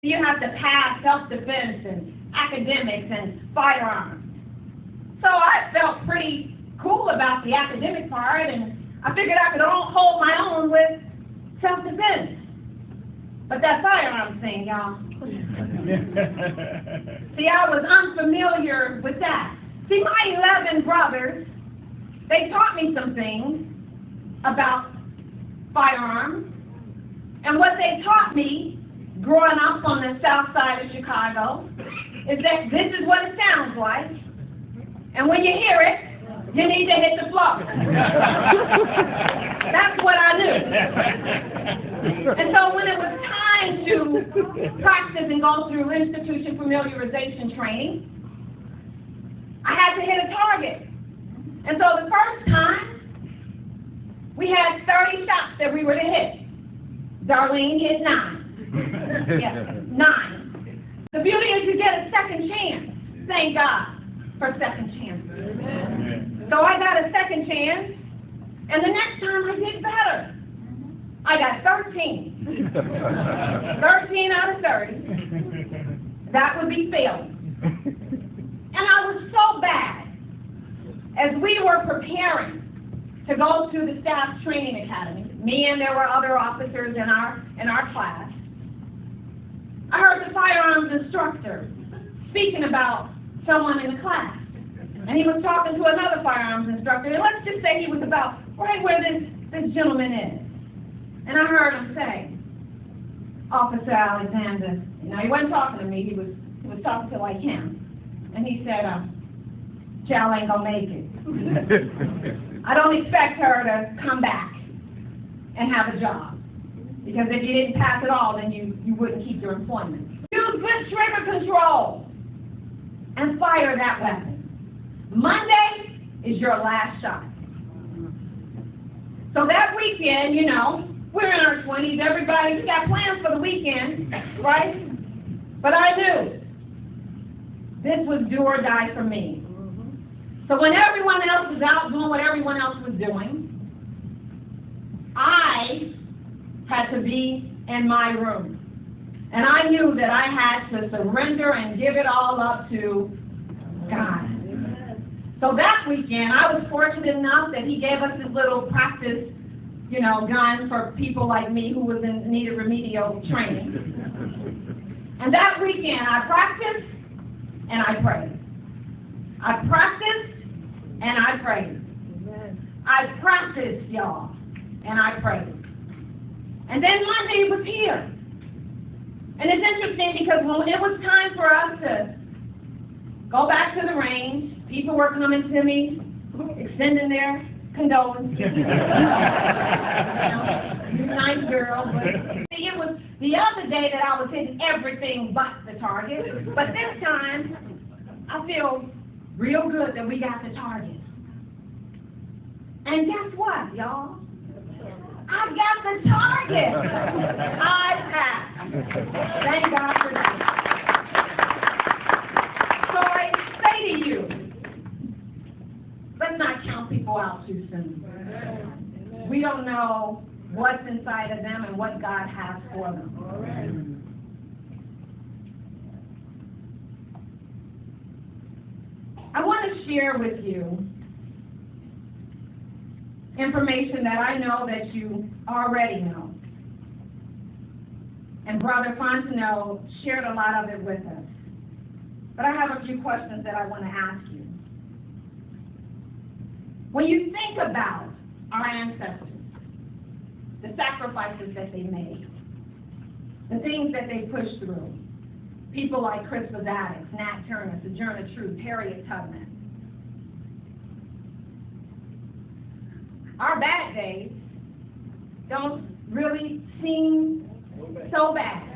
You have to pass self-defense and academics and firearms. So I felt pretty cool about the academic part, and I figured I could hold my own with self-defense. But that firearms thing, y'all. See, I was unfamiliar with that. See, my 11 brothers, they taught me some things about firearms. And what they taught me, growing up on the south side of Chicago, is that this is what it sounds like. And when you hear it, you need to hit the floor. That's what I knew. And so when it was time to practice and go through institution familiarization training, I had to hit a target. And so the first time, we had 30 shots that we were to hit. Darlene hit 9. Yeah, 9. The beauty is you get a second chance. Thank God for second chances. So I got a second chance, and the next time I did better. I got 13. 13 out of 30. That would be failing. And I was so bad. As we were preparing to go to the staff training academy, me and there were other officers in our class, I heard the firearms instructor speaking about someone in the class. And he was talking to another firearms instructor, and let's just say he was about right where this gentleman is. And I heard him say, Officer Alexander, he wasn't talking to me, he was talking to like him. And he said, Chal ain't gonna make it. I don't expect her to come back and have a job. Because if you didn't pass it all, then you wouldn't keep your employment. Use good trigger control and fire that weapon. Monday is your last shot. So that weekend, we're in our 20s, everybody, we got plans for the weekend, right? But I knew this was do or die for me. So when everyone else was out doing what everyone else was doing, I had to be in my room. And I knew that I had to surrender and give it all up to God. So that weekend, I was fortunate enough that he gave us this little practice, gun for people like me who was in need of remedial training. And that weekend, I practiced and I prayed. I practiced and I prayed. I practiced, y'all, and I prayed. And then Monday was here. And it's interesting because when it was time for us to go back to the range, people were coming to me, extending their condolences. You nice girl. But see, it was the other day that I was hitting everything but the target. But this time, I feel real good that we got the target. And guess what, y'all? I got the target. I passed. Thank God for that. So I say to you, let's not count people out too soon. We don't know what's inside of them and what God has for them. I want to share with you information that I know that you already know. And Brother Fontenot shared a lot of it with us. But I have a few questions that I want to ask you. When you think about our ancestors, the sacrifices that they made, the things that they pushed through, people like Crispus Attucks, Nat Turner, Sojourner Truth, Harriet Tubman, our bad days don't really seem so bad.